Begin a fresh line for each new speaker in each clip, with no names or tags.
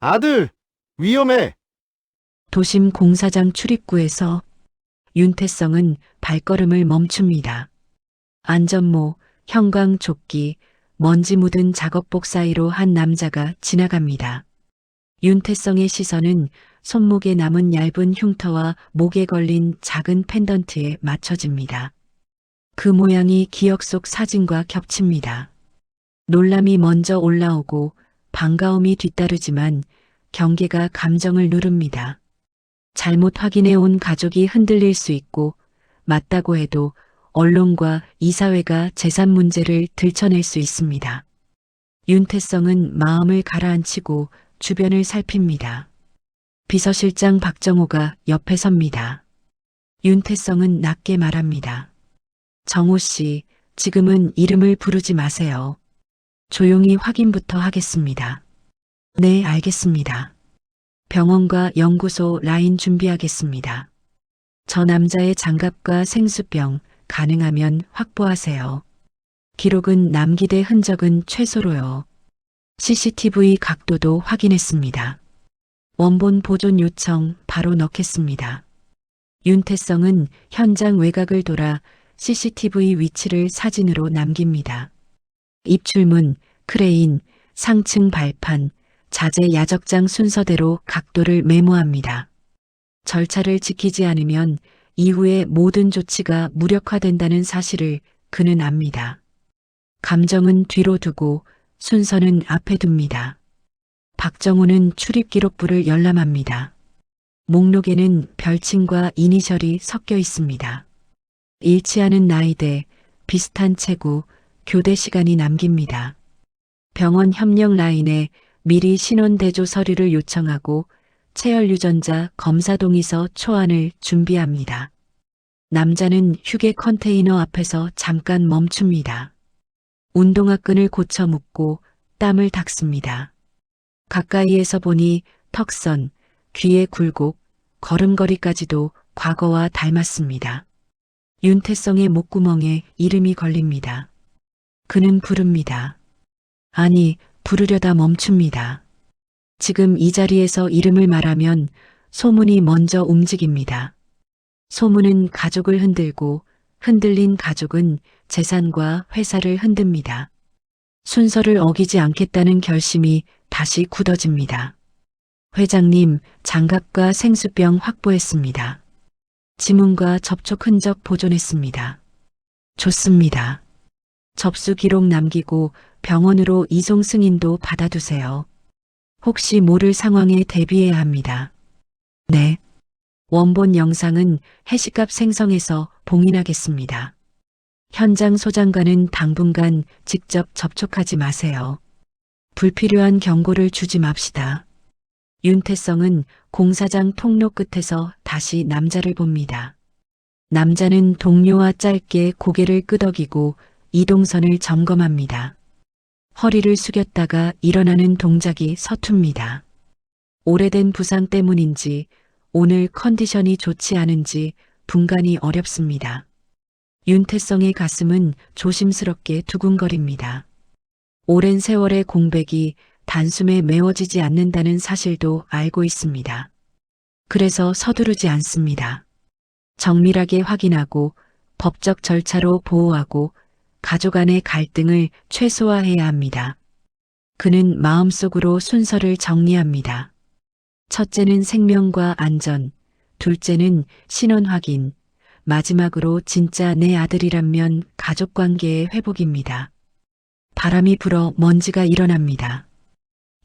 아들, 위험해.
도심 공사장 출입구에서 윤태성은 발걸음을 멈춥니다. 안전모, 형광조끼, 먼지 묻은 작업복 사이로 한 남자가 지나갑니다. 윤태성의 시선은 손목에 남은 얇은 흉터와 목에 걸린 작은 펜던트에 맞춰집니다. 그 모양이 기억 속 사진과 겹칩니다. 놀람이 먼저 올라오고 반가움이 뒤따르지만 경계가 감정을 누릅니다. 잘못 확인해 온 가족이 흔들릴 수 있고 맞다고 해도 언론과 이사회가 재산 문제를 들춰낼 수 있습니다. 윤태성은 마음을 가라앉히고 주변을 살핍니다. 비서실장 박정호가 옆에 섭니다. 윤태성은 낮게 말합니다. 정호 씨, 지금은 이름을 부르지 마세요. 조용히 확인부터 하겠습니다. 네, 알겠습니다. 병원과 연구소 라인 준비하겠습니다. 저 남자의 장갑과 생수병 가능하면 확보하세요. 기록은 남기될 흔적은 최소로요. CCTV 각도도 확인했습니다. 원본 보존 요청 바로 넣겠습니다. 윤태성은 현장 외곽을 돌아 CCTV 위치를 사진으로 남깁니다. 입출문, 크레인, 상층 발판, 자재 야적장 순서대로 각도를 메모합니다. 절차를 지키지 않으면 이후의 모든 조치가 무력화된다는 사실을 그는 압니다. 감정은 뒤로 두고 순서는 앞에 둡니다. 박정호는 출입기록부를 열람합니다. 목록에는 별칭과 이니셜이 섞여 있습니다. 일치하는 나이대, 비슷한 체구, 교대 시간이 남깁니다. 병원 협력 라인에 미리 신원 대조 서류를 요청하고 체열 유전자 검사 동의서 초안을 준비합니다. 남자는 휴게 컨테이너 앞에서 잠깐 멈춥니다. 운동화 끈을 고쳐 묶고 땀을 닦습니다. 가까이에서 보니 턱선, 귀의 굴곡, 걸음걸이까지도 과거와 닮았습니다. 윤태성의 목구멍에 이름이 걸립니다. 그는 부릅니다. 아니, 부르려다 멈춥니다. 지금 이 자리에서 이름을 말하면 소문이 먼저 움직입니다. 소문은 가족을 흔들고 흔들린 가족은 재산과 회사를 흔듭니다. 순서를 어기지 않겠다는 결심이 다시 굳어집니다. 회장님, 장갑과 생수병 확보했습니다. 지문과 접촉 흔적 보존했습니다. 좋습니다. 접수 기록 남기고 병원으로 이송 승인도 받아두세요. 혹시 모를 상황에 대비해야 합니다. 네. 원본 영상은 해시값 생성해서 봉인하겠습니다. 현장 소장과는 당분간 직접 접촉하지 마세요. 불필요한 경고를 주지 맙시다. 윤태성은 공사장 통로 끝에서 다시 남자를 봅니다. 남자는 동료와 짧게 고개를 끄덕이고 이동선을 점검합니다. 허리를 숙였다가 일어나는 동작이 서툽니다. 오래된 부상 때문인지 오늘 컨디션이 좋지 않은지 분간이 어렵습니다. 윤태성의 가슴은 조심스럽게 두근거립니다. 오랜 세월의 공백이 단숨에 메워지지 않는다는 사실도 알고 있습니다. 그래서 서두르지 않습니다. 정밀하게 확인하고 법적 절차로 보호하고 가족 간의 갈등을 최소화해야 합니다. 그는 마음속으로 순서를 정리합니다. 첫째는 생명과 안전, 둘째는 신원 확인, 마지막으로 진짜 내 아들이라면 가족관계의 회복입니다. 바람이 불어 먼지가 일어납니다.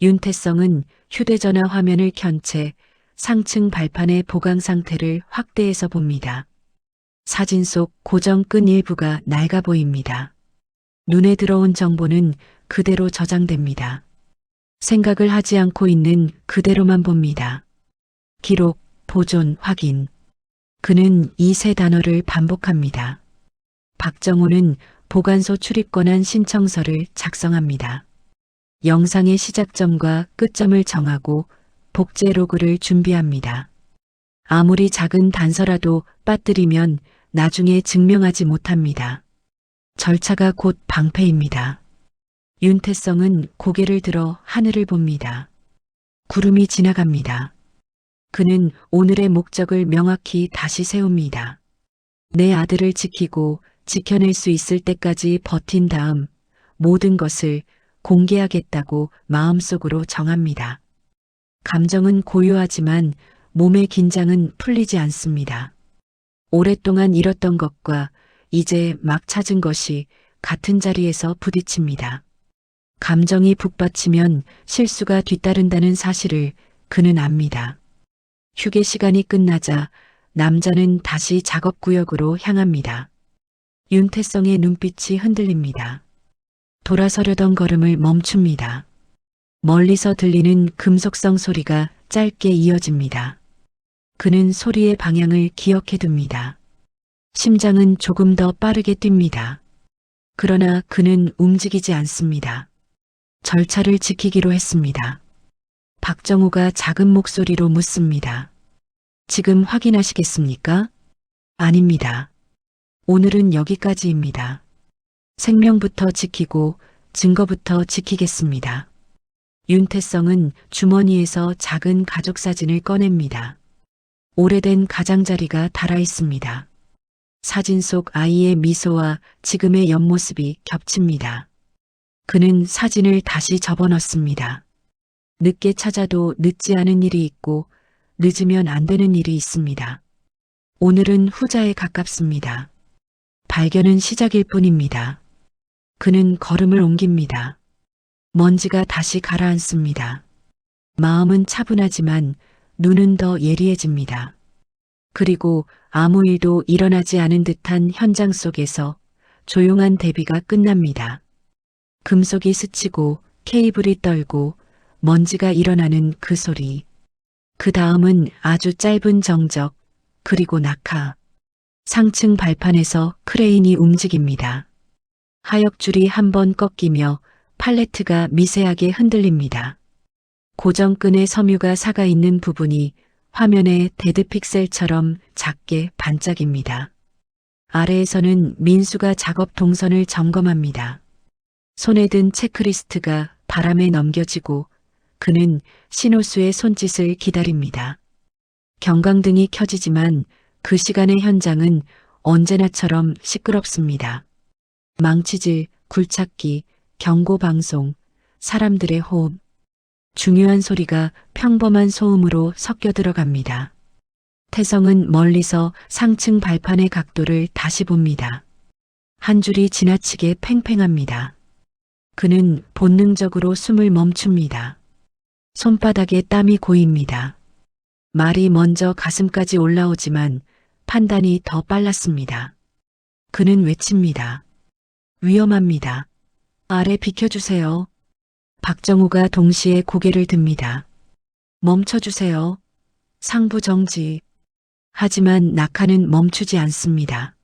윤태성은 휴대전화 화면을 켠 채 상층 발판의 보강 상태를 확대해서 봅니다. 사진 속 고정끈 일부가 낡아 보입니다. 눈에 들어온 정보는 그대로 저장됩니다. 생각을 하지 않고 있는 그대로만 봅니다. 기록, 보존, 확인. 그는 이 세 단어를 반복합니다. 박정호는 보관소 출입 권한 신청서를 작성합니다. 영상의 시작점과 끝점을 정하고 복제 로그를 준비합니다. 아무리 작은 단서라도 빠뜨리면 나중에 증명하지 못합니다. 절차가 곧 방패입니다. 윤태성은 고개를 들어 하늘을 봅니다. 구름이 지나갑니다. 그는 오늘의 목적을 명확히 다시 세웁니다. 내 아들을 지키고 지켜낼 수 있을 때까지 버틴 다음 모든 것을 공개하겠다고 마음속으로 정합니다. 감정은 고요하지만 몸의 긴장은 풀리지 않습니다. 오랫동안 잃었던 것과 이제 막 찾은 것이 같은 자리에서 부딪힙니다. 감정이 북받치면 실수가 뒤따른다는 사실을 그는 압니다. 휴게 시간이 끝나자 남자는 다시 작업구역으로 향합니다. 윤태성의 눈빛이 흔들립니다. 돌아서려던 걸음을 멈춥니다. 멀리서 들리는 금속성 소리가 짧게 이어집니다. 그는 소리의 방향을 기억해 둡니다. 심장은 조금 더 빠르게 뜁니다. 그러나 그는 움직이지 않습니다. 절차를 지키기로 했습니다. 박정우가 작은 목소리로 묻습니다. 지금 확인하시겠습니까? 아닙니다. 오늘은 여기까지입니다. 생명부터 지키고 증거부터 지키겠습니다. 윤태성은 주머니에서 작은 가족 사진을 꺼냅니다. 오래된 가장자리가 달아 있습니다. 사진 속 아이의 미소와 지금의 옆모습이 겹칩니다. 그는 사진을 다시 접어넣습니다. 늦게 찾아도 늦지 않은 일이 있고 늦으면 안 되는 일이 있습니다. 오늘은 후자에 가깝습니다. 발견은 시작일 뿐입니다. 그는 걸음을 옮깁니다. 먼지가 다시 가라앉습니다. 마음은 차분하지만 눈은 더 예리해집니다. 그리고 아무 일도 일어나지 않은 듯한 현장 속에서 조용한 대비가 끝납니다. 금속이 스치고 케이블이 떨고 먼지가 일어나는 그 소리. 그 다음은 아주 짧은 정적, 그리고 낙하. 상층 발판에서 크레인이 움직입니다. 하역줄이 한 번 꺾이며 팔레트가 미세하게 흔들립니다. 고정끈의 섬유가 사가 있는 부분이 화면의 데드픽셀처럼 작게 반짝입니다. 아래에서는 민수가 작업 동선을 점검합니다. 손에 든 체크리스트가 바람에 넘겨지고 그는 신호수의 손짓을 기다립니다. 경광등이 켜지지만 그 시간의 현장은 언제나처럼 시끄럽습니다. 망치질, 굴착기, 경고방송, 사람들의 호흡. 중요한 소리가 평범한 소음으로 섞여 들어갑니다. 태성은 멀리서 상층 발판의 각도를 다시 봅니다. 한 줄이 지나치게 팽팽합니다. 그는 본능적으로 숨을 멈춥니다. 손바닥에 땀이 고입니다. 말이 먼저 가슴까지 올라오지만 판단이 더 빨랐습니다. 그는 외칩니다. 위험합니다. 아래 비켜주세요. 박정우가 동시에 고개를 듭니다. 멈춰주세요. 상부 정지. 하지만 낙하는 멈추지 않습니다.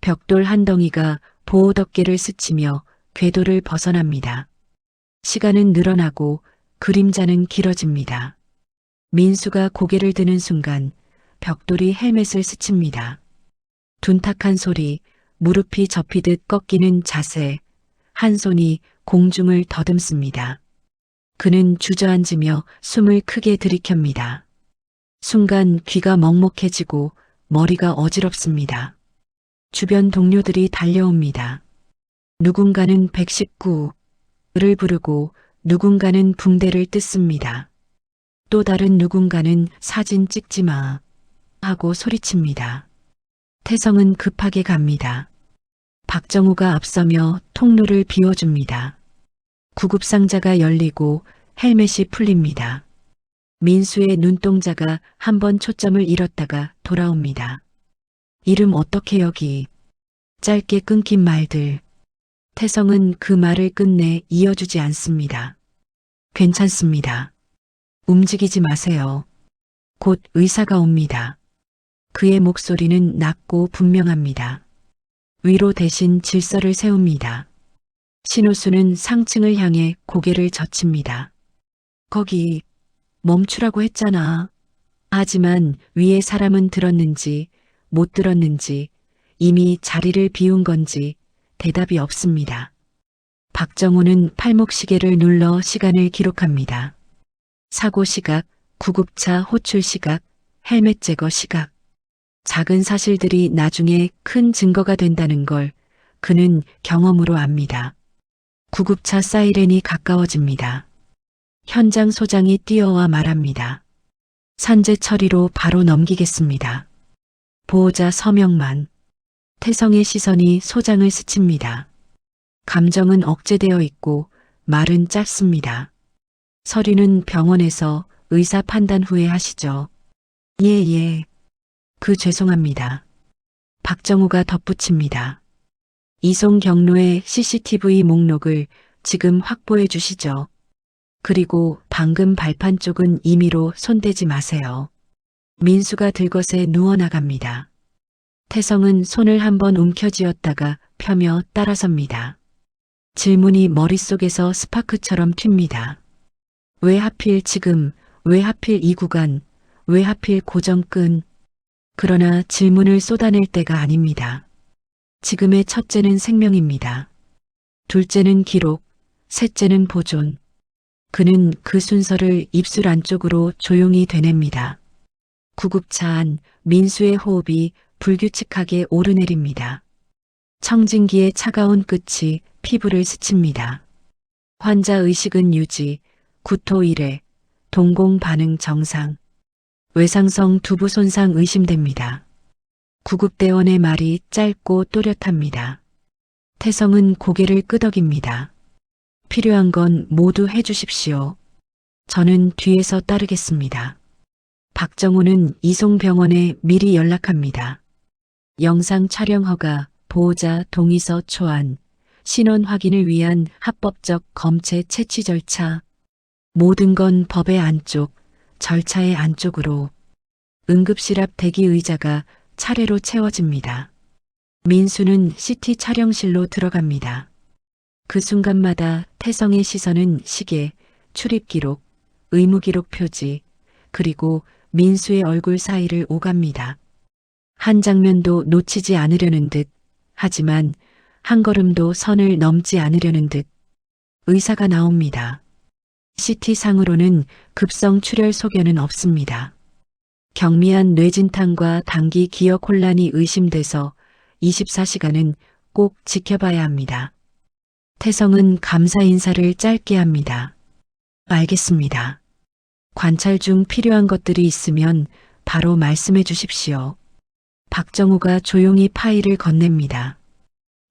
벽돌 한 덩이가 보호덮개를 스치며 궤도를 벗어납니다. 시간은 늘어나고 그림자는 길어집니다. 민수가 고개를 드는 순간 벽돌이 헬멧을 스칩니다. 둔탁한 소리, 무릎이 접히듯 꺾이는 자세, 한 손이 공중을 더듬습니다. 그는 주저앉으며 숨을 크게 들이켭니다. 순간 귀가 먹먹해지고 머리가 어지럽습니다. 주변 동료들이 달려옵니다. 누군가는 119를 부르고 누군가는 붕대를 뜯습니다. 또 다른 누군가는 사진 찍지 마 하고 소리칩니다. 태성은 급하게 갑니다. 박정우가 앞서며 통로를 비워줍니다. 구급상자가 열리고 헬멧이 풀립니다. 민수의 눈동자가 한 번 초점을 잃었다가 돌아옵니다. 이름 어떻게 여기? 짧게 끊긴 말들. 태성은 그 말을 끝내 이어주지 않습니다. 괜찮습니다. 움직이지 마세요. 곧 의사가 옵니다. 그의 목소리는 낮고 분명합니다. 위로 대신 질서를 세웁니다. 신호수는 상층을 향해 고개를 젖힙니다. 거기 멈추라고 했잖아. 하지만 위에 사람은 들었는지 못 들었는지 이미 자리를 비운 건지 대답이 없습니다. 박정우는 팔목시계를 눌러 시간을 기록합니다. 사고 시각, 구급차 호출 시각, 헬멧 제거 시각. 작은 사실들이 나중에 큰 증거가 된다는 걸 그는 경험으로 압니다. 구급차 사이렌이 가까워집니다. 현장 소장이 뛰어와 말합니다. 산재 처리로 바로 넘기겠습니다. 보호자 서명만. 태성의 시선이 소장을 스칩니다. 감정은 억제되어 있고 말은 짧습니다. 서류는 병원에서 의사 판단 후에 하시죠. 예. 죄송합니다. 박정우가 덧붙입니다. 이송 경로의 CCTV 목록을 지금 확보해 주시죠. 그리고 방금 발판 쪽은 임의로 손대지 마세요. 민수가 들것에 누워나갑니다. 태성은 손을 한번 움켜쥐었다가 펴며 따라섭니다. 질문이 머릿속에서 스파크처럼 튑니다. 왜 하필 지금, 왜 하필 이 구간, 왜 하필 고정끈. 그러나 질문을 쏟아낼 때가 아닙니다. 지금의 첫째는 생명입니다. 둘째는 기록, 셋째는 보존. 그는 그 순서를 입술 안쪽으로 조용히 되냅니다. 구급차 안 민수의 호흡이 불규칙하게 오르내립니다. 청진기의 차가운 끝이 피부를 스칩니다. 환자 의식은 유지, 구토 1회, 동공 반응 정상. 외상성 두부 손상 의심됩니다. 구급대원의 말이 짧고 또렷합니다. 태성은 고개를 끄덕입니다. 필요한 건 모두 해주십시오. 저는 뒤에서 따르겠습니다. 박정우는 이송병원에 미리 연락합니다. 영상 촬영 허가, 보호자 동의서 초안, 신원 확인을 위한 합법적 검체 채취 절차. 모든 건 법의 안쪽, 절차의 안쪽으로. 응급실 앞 대기 의자가 차례로 채워집니다. 민수는 CT 촬영실로 들어갑니다. 그 순간마다 태성의 시선은 시계, 출입 기록, 의무 기록 표지, 그리고 민수의 얼굴 사이를 오갑니다. 한 장면도 놓치지 않으려는 듯, 하지만 한 걸음도 선을 넘지 않으려는 듯. 의사가 나옵니다. CT상으로는 급성 출혈 소견은 없습니다. 경미한 뇌진탕과 단기 기억 혼란이 의심돼서 24시간은 꼭 지켜봐야 합니다. 태성은 감사 인사를 짧게 합니다. 알겠습니다. 관찰 중 필요한 것들이 있으면 바로 말씀해 주십시오. 박정우가 조용히 파일을 건넵니다.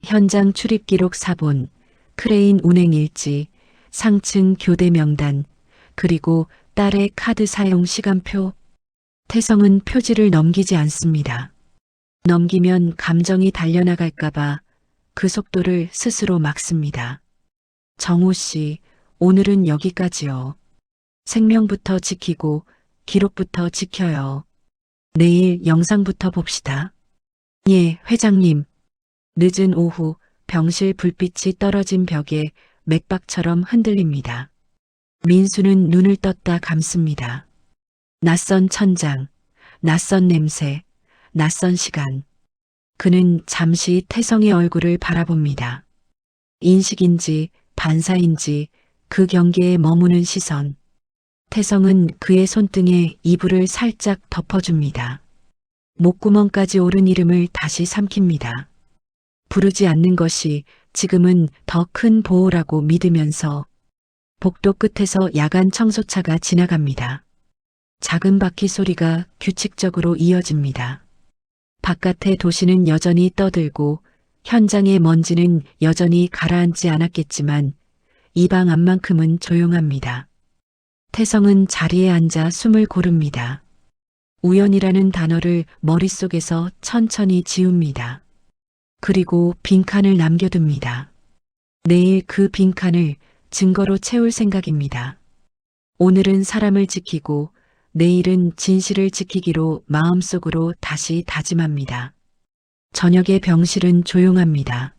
현장 출입 기록 사본, 크레인 운행 일지, 상층 교대 명단, 그리고 딸의 카드 사용 시간표. 태성은 표지를 넘기지 않습니다. 넘기면 감정이 달려나갈까봐 그 속도를 스스로 막습니다. 정우 씨, 오늘은 여기까지요. 생명부터 지키고 기록부터 지켜요. 내일 영상부터 봅시다. 예, 회장님. 늦은 오후 병실 불빛이 떨어진 벽에 맥박처럼 흔들립니다. 민수는 눈을 떴다 감습니다. 낯선 천장, 낯선 냄새, 낯선 시간. 그는 잠시 태성의 얼굴을 바라봅니다. 인식인지 반사인지 그 경계에 머무는 시선. 태성은 그의 손등에 이불을 살짝 덮어줍니다. 목구멍까지 오른 이름을 다시 삼킵니다. 부르지 않는 것이 지금은 더 큰 보호라고 믿으면서 복도 끝에서 야간 청소차가 지나갑니다. 작은 바퀴 소리가 규칙적으로 이어집니다. 바깥의 도시는 여전히 떠들고 현장의 먼지는 여전히 가라앉지 않았겠지만 이 방 안만큼은 조용합니다. 태성은 자리에 앉아 숨을 고릅니다. 우연이라는 단어를 머릿속에서 천천히 지웁니다. 그리고 빈칸을 남겨둡니다. 내일 그 빈칸을 증거로 채울 생각입니다. 오늘은 사람을 지키고 내일은 진실을 지키기로 마음속으로 다시 다짐합니다. 저녁에 병실은 조용합니다.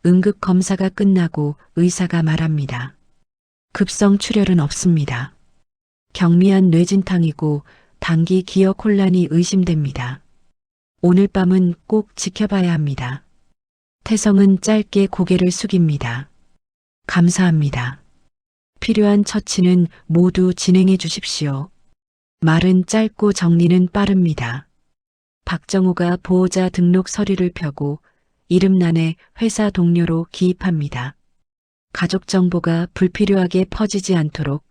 응급 검사가 끝나고 의사가 말합니다. 급성 출혈은 없습니다. 경미한 뇌진탕이고 단기 기억 혼란이 의심됩니다. 오늘 밤은 꼭 지켜봐야 합니다. 태성은 짧게 고개를 숙입니다. 감사합니다. 필요한 처치는 모두 진행해 주십시오. 말은 짧고 정리는 빠릅니다. 박정호가 보호자 등록 서류를 펴고 이름란에 회사 동료로 기입합니다. 가족 정보가 불필요하게 퍼지지 않도록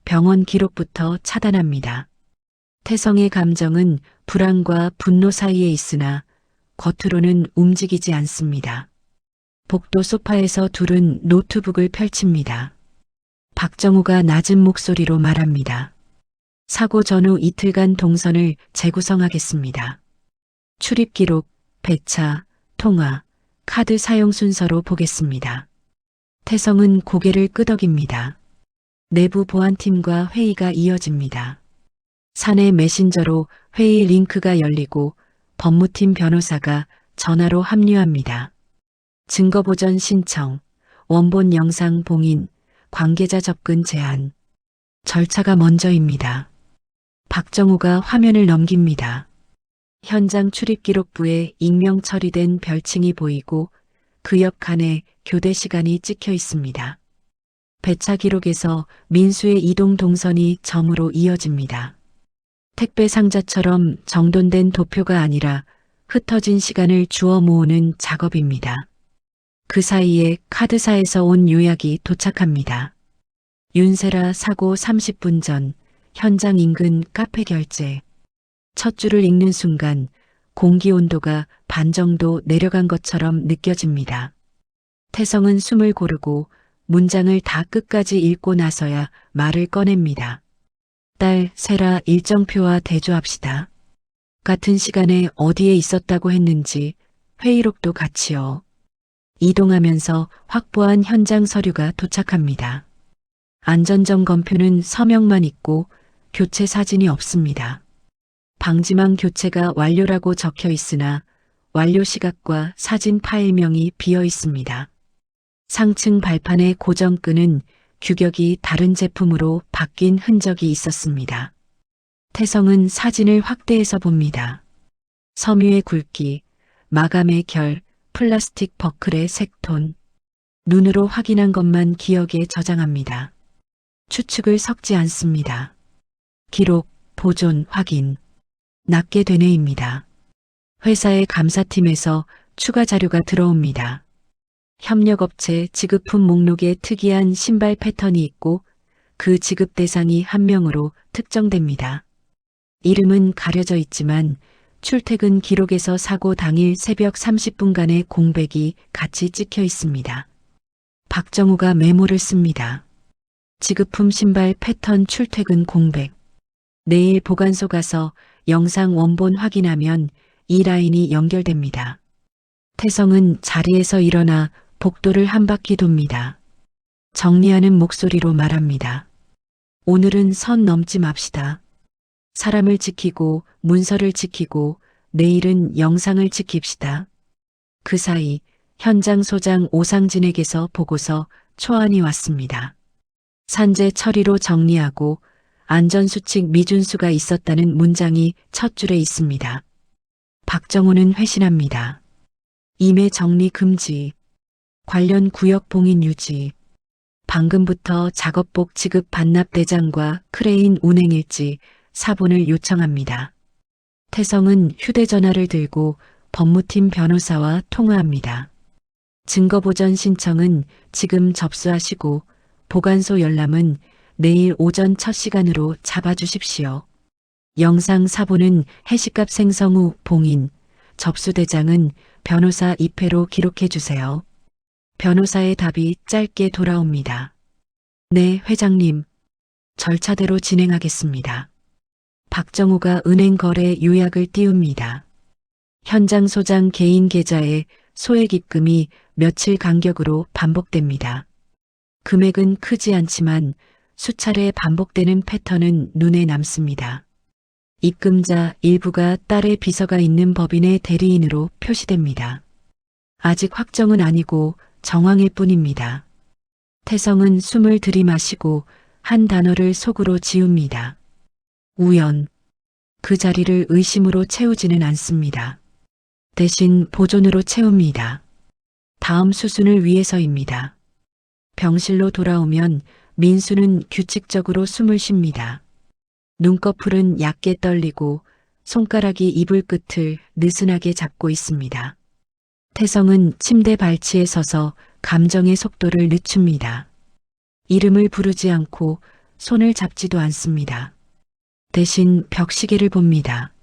병원 기록부터 차단합니다. 태성의 감정은 불안과 분노 사이에 있으나 겉으로는 움직이지 않습니다. 복도 소파에서 둘은 노트북을 펼칩니다. 박정우가 낮은 목소리로 말합니다. 사고 전후 이틀간 동선을 재구성하겠습니다. 출입 기록, 배차, 통화, 카드 사용 순서로 보겠습니다. 태성은 고개를 끄덕입니다. 내부 보안팀과 회의가 이어집니다. 사내 메신저로 회의 링크가 열리고 법무팀 변호사가 전화로 합류합니다. 증거보전 신청, 원본 영상 봉인, 관계자 접근 제한. 절차가 먼저입니다. 박정우가 화면을 넘깁니다. 현장 출입기록부에 익명 처리된 별칭이 보이고 그 옆 칸에 교대 시간이 찍혀 있습니다. 배차 기록에서 민수의 이동 동선이 점으로 이어집니다. 택배 상자처럼 정돈된 도표가 아니라 흩어진 시간을 주워 모으는 작업입니다. 그 사이에 카드사에서 온 요약이 도착합니다. 윤세라 사고 30분 전 현장 인근 카페 결제. 첫 줄을 읽는 순간 공기 온도가 반 정도 내려간 것처럼 느껴집니다. 태성은 숨을 고르고 문장을 다 끝까지 읽고 나서야 말을 꺼냅니다. 딸 세라 일정표와 대조합시다. 같은 시간에 어디에 있었다고 했는지 회의록도 같이요. 이동하면서 확보한 현장 서류가 도착합니다. 안전점검표는 서명만 있고 교체 사진이 없습니다. 방지망 교체가 완료라고 적혀 있으나 완료 시각과 사진 파일명이 비어 있습니다. 상층 발판의 고정끈은 규격이 다른 제품으로 바뀐 흔적이 있었습니다. 태성은 사진을 확대해서 봅니다. 섬유의 굵기, 마감의 결, 플라스틱 버클의 색톤. 눈으로 확인한 것만 기억에 저장합니다. 추측을 섞지 않습니다. 기록, 보존, 확인. 낱개 되뇌입니다. 회사의 감사팀에서 추가 자료가 들어옵니다. 협력업체 지급품 목록에 특이한 신발 패턴이 있고 그 지급 대상이 한 명으로 특정됩니다. 이름은 가려져 있지만 출퇴근 기록에서 사고 당일 새벽 30분간의 공백이 같이 찍혀 있습니다. 박정우가 메모를 씁니다. 지급품 신발 패턴 출퇴근 공백. 내일 보관소 가서 영상 원본 확인하면 이 라인이 연결됩니다. 태성은 자리에서 일어나 복도를 한 바퀴 돕니다. 정리하는 목소리로 말합니다. 오늘은 선 넘지 맙시다. 사람을 지키고 문서를 지키고 내일은 영상을 지킵시다. 그 사이 현장 소장 오상진에게서 보고서 초안이 왔습니다. 산재 처리로 정리하고 안전수칙 미준수가 있었다는 문장이 첫 줄에 있습니다. 박정우는 회신합니다. 임해 정리 금지, 관련 구역 봉인 유지, 방금부터 작업복 지급 반납 대장과 크레인 운행일지 사본을 요청합니다. 태성은 휴대전화를 들고 법무팀 변호사와 통화합니다. 증거보전 신청은 지금 접수하시고 보관소 열람은 내일 오전 첫 시간으로 잡아주십시오. 영상 사본은 해시값 생성 후 봉인, 접수대장은 변호사 입회로 기록해 주세요. 변호사의 답이 짧게 돌아옵니다. 네, 회장님. 절차대로 진행하겠습니다. 박정우가 은행 거래 요약을 띄웁니다. 현장 소장 개인 계좌에 소액 입금이 며칠 간격으로 반복됩니다. 금액은 크지 않지만 수차례 반복되는 패턴은 눈에 남습니다. 입금자 일부가 딸의 비서가 있는 법인의 대리인으로 표시됩니다. 아직 확정은 아니고 정황일 뿐입니다. 태성은 숨을 들이마시고 한 단어를 속으로 지웁니다. 우연. 그 자리를 의심으로 채우지는 않습니다. 대신 보존으로 채웁니다. 다음 수순을 위해서입니다. 병실로 돌아오면 민수는 규칙적으로 숨을 쉽니다. 눈꺼풀은 얕게 떨리고 손가락이 이불 끝을 느슨하게 잡고 있습니다. 태성은 침대 발치에 서서 감정의 속도를 늦춥니다. 이름을 부르지 않고 손을 잡지도 않습니다. 대신 벽시계를 봅니다.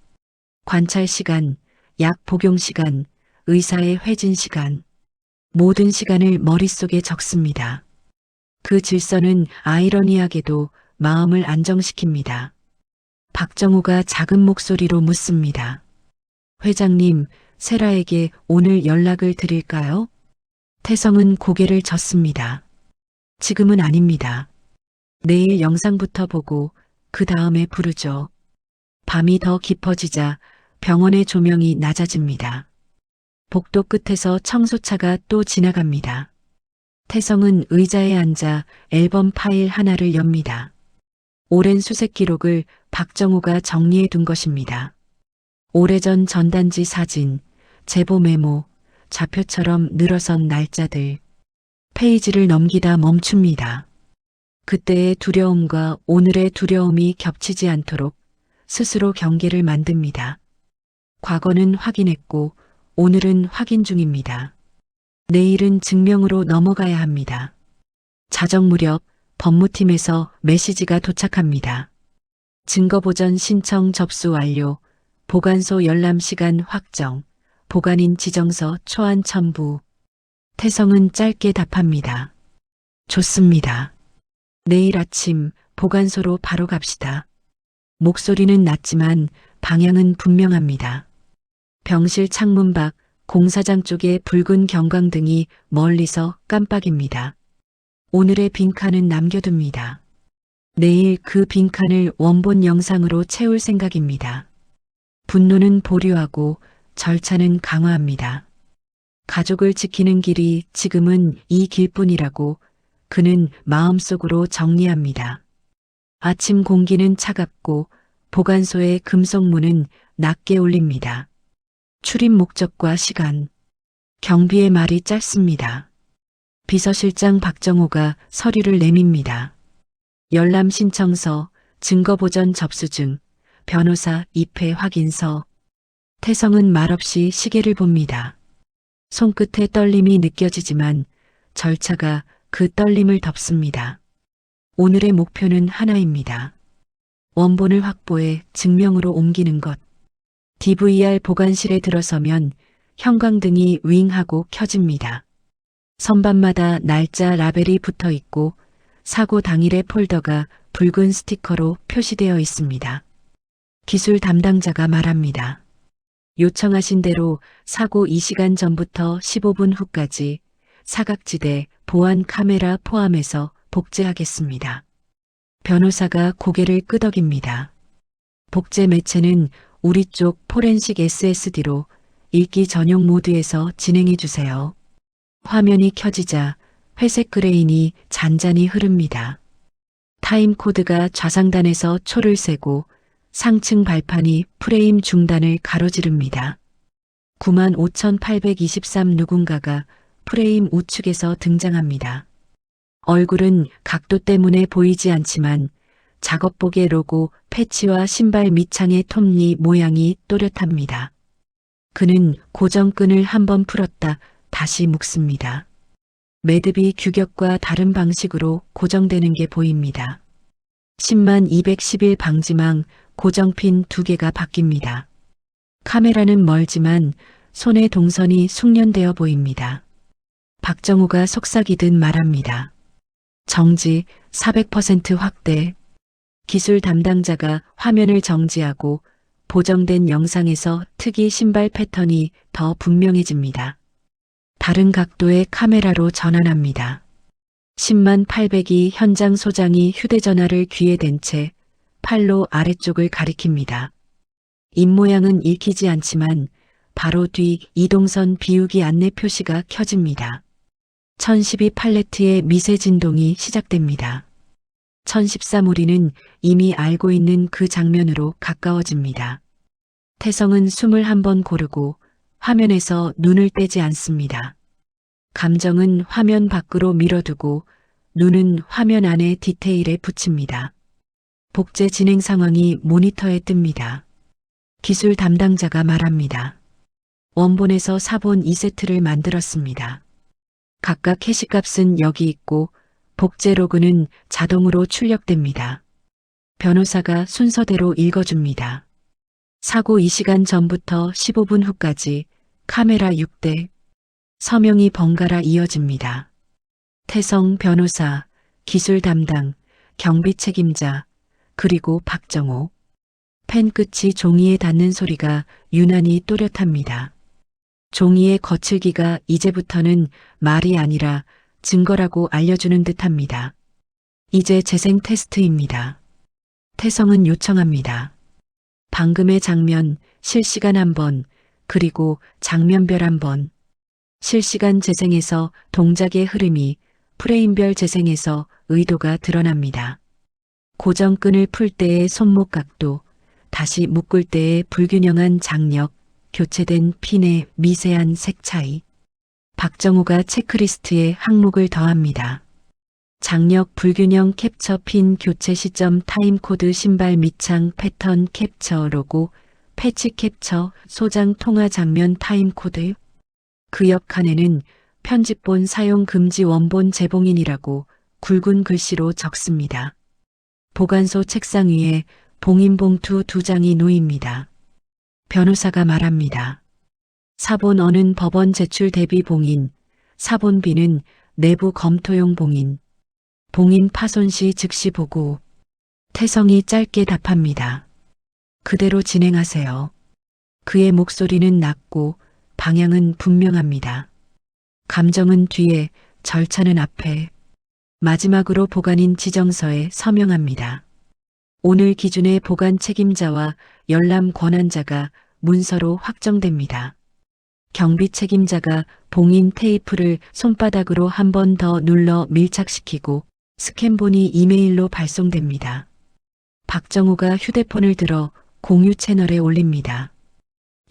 관찰 시간, 약 복용 시간, 의사의 회진 시간, 모든 시간을 머릿속에 적습니다. 그 질서는 아이러니하게도 마음을 안정시킵니다. 박정우가 작은 목소리로 묻습니다. 회장님, 세라에게 오늘 연락을 드릴까요? 태성은 고개를 젓습니다. 지금은 아닙니다. 내일 영상부터 보고 그 다음에 부르죠. 밤이 더 깊어지자 병원의 조명이 낮아집니다. 복도 끝에서 청소차가 또 지나갑니다. 태성은 의자에 앉아 앨범 파일 하나를 엽니다. 오랜 수색 기록을 박정우가 정리해 둔 것입니다. 오래전 전단지 사진, 제보 메모, 좌표처럼 늘어선 날짜들. 페이지를 넘기다 멈춥니다. 그때의 두려움과 오늘의 두려움이 겹치지 않도록 스스로 경계를 만듭니다. 과거는 확인했고 오늘은 확인 중입니다. 내일은 증명으로 넘어가야 합니다. 자정 무렵 법무팀에서 메시지가 도착합니다. 증거보전 신청 접수 완료, 보관소 열람 시간 확정, 보관인 지정서 초안 첨부. 태성은 짧게 답합니다. 좋습니다. 내일 아침 보관소로 바로 갑시다. 목소리는 낮지만 방향은 분명합니다. 병실 창문 밖 공사장 쪽에 붉은 경광등이 멀리서 깜빡입니다. 오늘의 빈칸은 남겨둡니다. 내일 그 빈칸을 원본 영상으로 채울 생각입니다. 분노는 보류하고 절차는 강화합니다. 가족을 지키는 길이 지금은 이 길뿐이라고 그는 마음속으로 정리합니다. 아침 공기는 차갑고 보관소의 금속문은 낮게 울립니다. 출입 목적과 시간. 경비의 말이 짧습니다. 비서실장 박정호가 서류를 내밉니다. 열람 신청서, 증거보전 접수증, 변호사 입회 확인서. 태성은 말없이 시계를 봅니다. 손끝에 떨림이 느껴지지만 절차가 그 떨림을 덮습니다. 오늘의 목표는 하나입니다. 원본을 확보해 증명으로 옮기는 것. DVR 보관실에 들어서면 형광등이 윙하고 켜집니다. 선반마다 날짜 라벨이 붙어 있고 사고 당일의 폴더가 붉은 스티커로 표시되어 있습니다. 기술 담당자가 말합니다. 요청하신 대로 사고 2시간 전부터 15분 후까지 사각지대 보안 카메라 포함해서 복제하겠습니다. 변호사가 고개를 끄덕입니다. 복제 매체는 우리 쪽 포렌식 SSD로 읽기 전용 모드에서 진행해 주세요. 화면이 켜지자 회색 그레인이 잔잔히 흐릅니다. 타임 코드가 좌상단에서 초를 세고 상층 발판이 프레임 중단을 가로지릅니다. 95,823 누군가가 프레임 우측에서 등장합니다. 얼굴은 각도 때문에 보이지 않지만 작업복의 로고, 패치와 신발 밑창의 톱니 모양이 또렷합니다. 그는 고정끈을 한번 풀었다 다시 묶습니다. 매듭이 규격과 다른 방식으로 고정되는 게 보입니다. 10211 방지망 고정핀 2개가 바뀝니다. 카메라는 멀지만 손의 동선이 숙련되어 보입니다. 박정우가 속삭이듯 말합니다. 정지 400% 확대. 기술 담당자가 화면을 정지하고 보정된 영상에서 특이 신발 패턴이 더 분명해집니다. 다른 각도의 카메라로 전환합니다. 10800이 현장 소장이 휴대전화를 귀에 댄 채 팔로 아래쪽을 가리킵니다. 입모양은 읽히지 않지만 바로 뒤 이동선 비우기 안내 표시가 켜집니다. 1012 팔레트의 미세 진동이 시작됩니다. 1013 우리는 이미 알고 있는 그 장면으로 가까워집니다. 태성은 숨을 한번 고르고 화면에서 눈을 떼지 않습니다. 감정은 화면 밖으로 밀어두고 눈은 화면 안에 디테일에 붙입니다. 복제 진행 상황이 모니터에 뜹니다. 기술 담당자가 말합니다. 원본에서 사본 2세트를 만들었습니다. 각각 캐시값은 여기 있고 복제 로그는 자동으로 출력됩니다. 변호사가 순서대로 읽어줍니다. 사고 2시간 전부터 15분 후까지 카메라 6대, 서명이 번갈아 이어집니다. 태성 변호사, 기술 담당, 경비 책임자, 그리고 박정호. 펜 끝이 종이에 닿는 소리가 유난히 또렷합니다. 종이의 거칠기가 이제부터는 말이 아니라 증거라고 알려주는 듯합니다. 이제 재생 테스트입니다. 태성은 요청합니다. 방금의 장면 실시간 한 번, 그리고 장면별 한 번. 실시간 재생에서 동작의 흐름이, 프레임별 재생에서 의도가 드러납니다. 고정끈을 풀 때의 손목 각도, 다시 묶을 때의 불균형한 장력, 교체된 핀의 미세한 색 차이. 박정호가 체크리스트에 항목을 더합니다. 장력 불균형 캡처 핀 교체 시점 타임코드 신발 밑창 패턴 캡처 로고 패치 캡처 소장 통화 장면 타임코드. 그 옆 칸에는 편집본 사용 금지 원본 재봉인이라고 굵은 글씨로 적습니다. 보관소 책상 위에 봉인봉투 2장이 놓입니다. 변호사가 말합니다. 사본 어는 법원 제출 대비 봉인, 사본 B는 내부 검토용 봉인, 봉인 파손 시 즉시 보고. 태성이 짧게 답합니다. 그대로 진행하세요. 그의 목소리는 낮고 방향은 분명합니다. 감정은 뒤에, 절차는 앞에. 마지막으로 보관인 지정서에 서명합니다. 오늘 기준의 보관 책임자와 열람 권한자가 문서로 확정됩니다. 경비 책임자가 봉인 테이프를 손바닥으로 한 번 더 눌러 밀착시키고 스캔본이 이메일로 발송됩니다. 박정호가 휴대폰을 들어 공유 채널에 올립니다.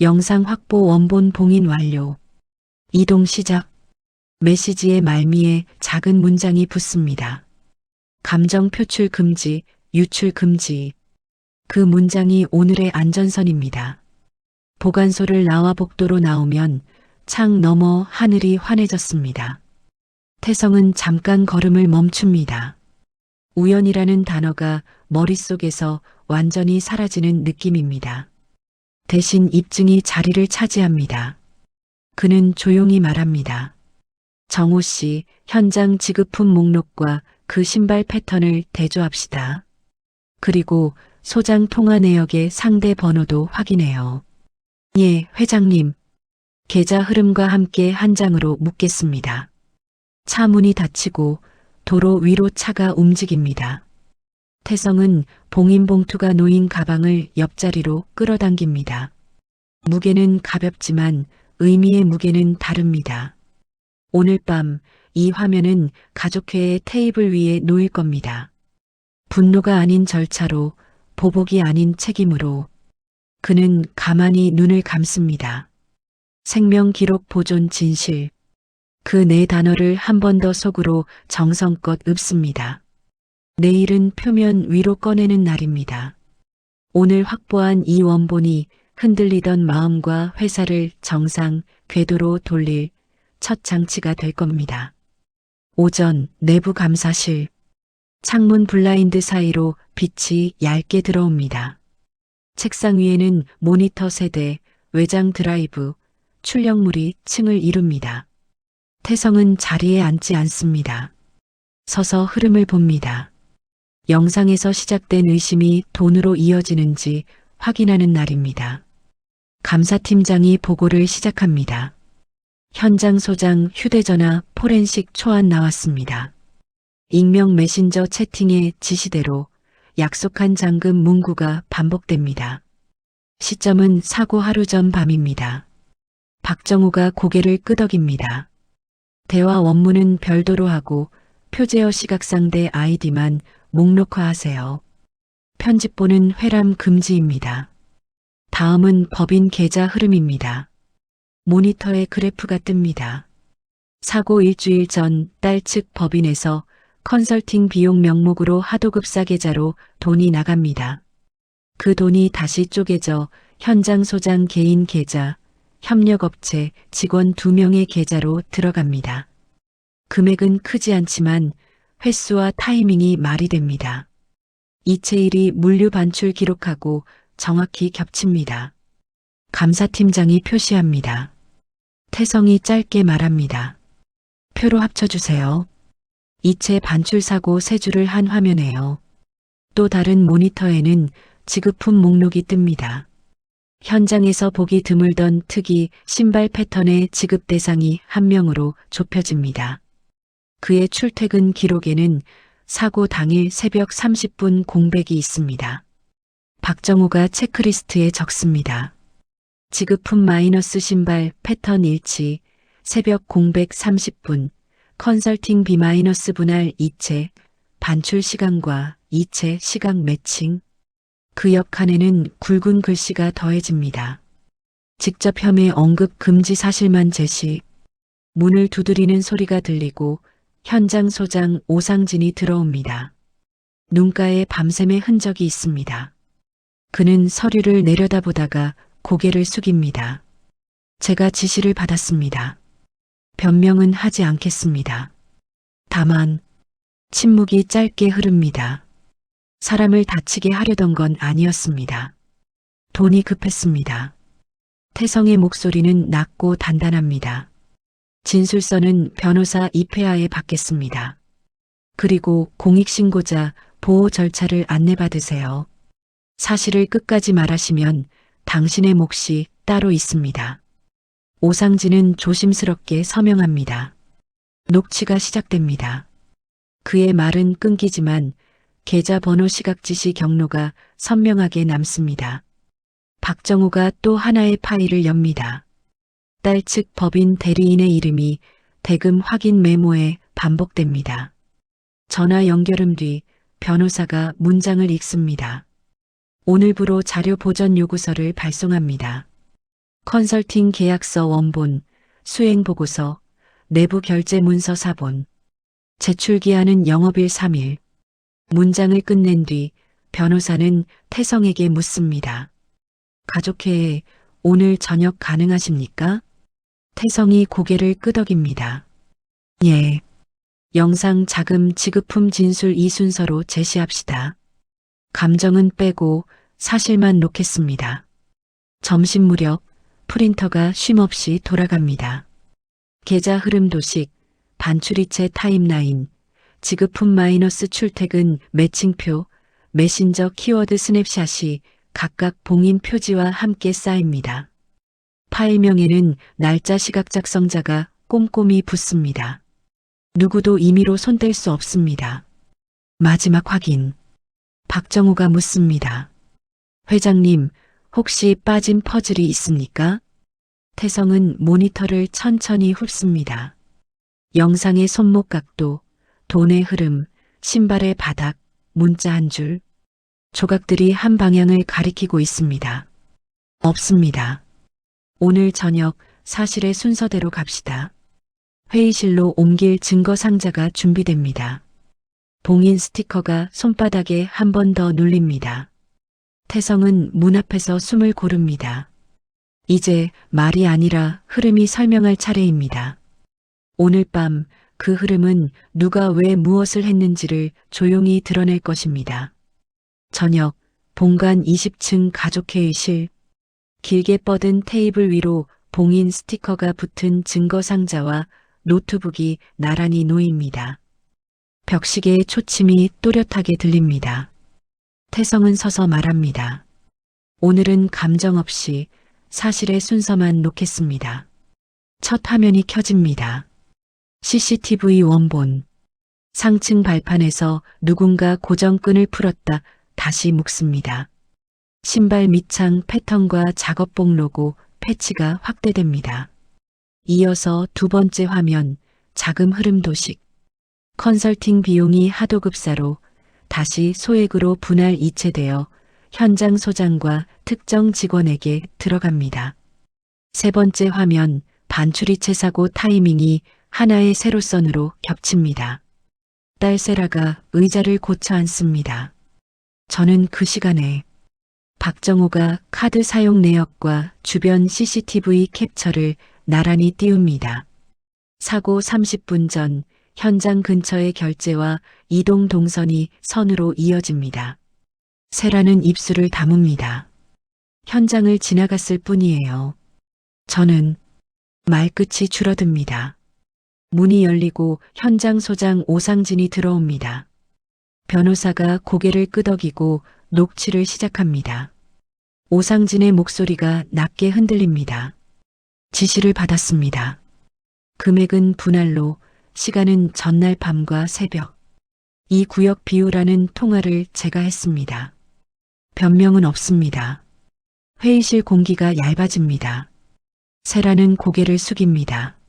영상 확보 원본 봉인 완료. 이동 시작. 메시지의 말미에 작은 문장이 붙습니다. 감정 표출 금지, 유출 금지. 그 문장이 오늘의 안전선입니다. 보관소를 나와 복도로 나오면 창 너머 하늘이 환해졌습니다. 태성은 잠깐 걸음을 멈춥니다. 우연이라는 단어가 머릿속에서 완전히 사라지는 느낌입니다. 대신 입증이 자리를 차지합니다. 그는 조용히 말합니다. 정호 씨, 현장 지급품 목록과 그 신발 패턴을 대조합시다. 그리고 소장 통화 내역의 상대 번호도 확인해요. 예, 회장님. 계좌 흐름과 함께 한 장으로 묶겠습니다. 차 문이 닫히고 도로 위로 차가 움직입니다. 태성은 봉인봉투가 놓인 가방을 옆자리로 끌어당깁니다. 무게는 가볍지만 의미의 무게는 다릅니다. 오늘 밤 이 화면은 가족회의 테이블 위에 놓일 겁니다. 분노가 아닌 절차로, 보복이 아닌 책임으로. 그는 가만히 눈을 감습니다. 생명 기록 보존 진실. 그 네 단어를 한 번 더 속으로 정성껏 읊습니다. 내일은 표면 위로 꺼내는 날입니다. 오늘 확보한 이 원본이 흔들리던 마음과 회사를 정상, 궤도로 돌릴 첫 장치가 될 겁니다. 오전 내부 감사실. 창문 블라인드 사이로 빛이 얇게 들어옵니다. 책상 위에는 모니터 세대, 외장 드라이브, 출력물이 층을 이룹니다. 태성은 자리에 앉지 않습니다. 서서 흐름을 봅니다. 영상에서 시작된 의심이 돈으로 이어지는지 확인하는 날입니다. 감사팀장이 보고를 시작합니다. 현장 소장 휴대전화 포렌식 초안 나왔습니다. 익명 메신저 채팅의 지시대로 약속한 잔금 문구가 반복됩니다. 시점은 사고 하루 전 밤입니다. 박정호가 고개를 끄덕입니다. 대화 원문은 별도로 하고 표제어 시각상대 아이디만 목록화하세요. 편집본은 회람 금지입니다. 다음은 법인 계좌 흐름입니다. 모니터에 그래프가 뜹니다. 사고 일주일 전 딸 측 법인에서 컨설팅 비용 명목으로 하도급사 계좌로 돈이 나갑니다. 그 돈이 다시 쪼개져 현장 소장 개인 계좌, 협력업체 직원 2명의 계좌로 들어갑니다. 금액은 크지 않지만 횟수와 타이밍이 말이 됩니다. 이채일이 물류 반출 기록하고 정확히 겹칩니다. 감사팀장이 표시합니다. 태성이 짧게 말합니다. 표로 합쳐주세요. 이체 반출 사고 세 줄을 한 화면에요. 또 다른 모니터에는 지급품 목록이 뜹니다. 현장에서 보기 드물던 특이 신발 패턴의 지급 대상이 한 명으로 좁혀집니다. 그의 출퇴근 기록에는 사고 당일 새벽 30분 공백이 있습니다. 박정호가 체크리스트에 적습니다. 지급품 마이너스 신발 패턴 일치, 새벽 공백 30분, 컨설팅 비 마이너스 분할 이체, 반출 시간과 이체 시각 매칭. 그 옆칸에는 굵은 글씨가 더해집니다. 직접 혐의 언급 금지 사실만 제시. 문을 두드리는 소리가 들리고 현장 소장 오상진이 들어옵니다. 눈가에 밤샘의 흔적이 있습니다. 그는 서류를 내려다보다가 고개를 숙입니다. 제가 지시를 받았습니다. 변명은 하지 않겠습니다. 다만 침묵이 짧게 흐릅니다. 사람을 다치게 하려던 건 아니었습니다. 돈이 급했습니다. 태성의 목소리는 낮고 단단합니다. 진술서는 변호사 입회하에 받겠습니다. 그리고 공익신고자 보호 절차를 안내받으세요. 사실을 끝까지 말하시면 당신의 몫이 따로 있습니다. 오상진은 조심스럽게 서명합니다. 녹취가 시작됩니다. 그의 말은 끊기지만 계좌번호 시각지시 경로가 선명하게 남습니다. 박정호가 또 하나의 파일을 엽니다. 딸 측 법인 대리인의 이름이 대금 확인 메모에 반복됩니다. 전화 연결음 뒤 변호사가 문장을 읽습니다. 오늘부로 자료 보전 요구서를 발송합니다. 컨설팅 계약서 원본, 수행 보고서, 내부 결제 문서 사본. 제출 기한은 영업일 3일. 문장을 끝낸 뒤 변호사는 태성에게 묻습니다. 가족회의 오늘 저녁 가능하십니까? 태성이 고개를 끄덕입니다. 예. 영상 자금 지급품 진술 이 순서로 제시합시다. 감정은 빼고 사실만 놓겠습니다. 점심 무렵 프린터가 쉼없이 돌아갑니다. 계좌 흐름 도식, 반출이체 타임라인, 지급품 마이너스 출퇴근 매칭표, 메신저 키워드 스냅샷이 각각 봉인 표지와 함께 쌓입니다. 파일명에는 날짜 시각 작성자가 꼼꼼히 붙습니다. 누구도 임의로 손댈 수 없습니다. 마지막 확인. 박정호가 묻습니다. 회장님, 혹시 빠진 퍼즐이 있습니까? 태성은 모니터를 천천히 훑습니다. 영상의 손목 각도, 돈의 흐름, 신발의 바닥, 문자 한 줄. 조각들이 한 방향을 가리키고 있습니다. 없습니다. 오늘 저녁 사실의 순서대로 갑시다. 회의실로 옮길 증거 상자가 준비됩니다. 봉인 스티커가 손바닥에 한 번 더 눌립니다. 태성은 문 앞에서 숨을 고릅니다. 이제 말이 아니라 흐름이 설명할 차례입니다. 오늘 밤 그 흐름은 누가 왜 무엇을 했는지를 조용히 드러낼 것입니다. 저녁 본관 20층 가족회의실. 길게 뻗은 테이블 위로 봉인 스티커가 붙은 증거 상자와 노트북이 나란히 놓입니다. 벽시계의 초침이 또렷하게 들립니다. 태성은 서서 말합니다. 오늘은 감정 없이 사실의 순서만 놓겠습니다. 첫 화면이 켜집니다. CCTV 원본. 상층 발판에서 누군가 고정끈을 풀었다 다시 묶습니다. 신발 밑창 패턴과 작업복 로고 패치가 확대됩니다. 이어서 두 번째 화면, 자금 흐름 도식. 컨설팅 비용이 하도급사로 다시 소액으로 분할 이체되어 현장 소장과 특정 직원에게 들어갑니다. 세 번째 화면, 반출이체 사고 타이밍이 하나의 세로선으로 겹칩니다. 딸 세라가 의자를 고쳐 앉습니다. 저는 그 시간에 박정호가 카드 사용 내역과 주변 CCTV 캡처를 나란히 띄웁니다. 사고 30분 전 현장 근처의 결제와 이동 동선이 선으로 이어집니다. 세라는 입술을 다뭅니다. 현장을 지나갔을 뿐이에요. 저는 말끝이 줄어듭니다. 문이 열리고 현장 소장 오상진이 들어옵니다. 변호사가 고개를 끄덕이고 녹취를 시작합니다. 오상진의 목소리가 낮게 흔들립니다. 지시를 받았습니다. 금액은 분할로, 시간은 전날 밤과 새벽. 이 구역 비우라는 통화를 제가 했습니다. 변명은 없습니다. 회의실 공기가 얇아집니다. 세라는 고개를 숙입니다.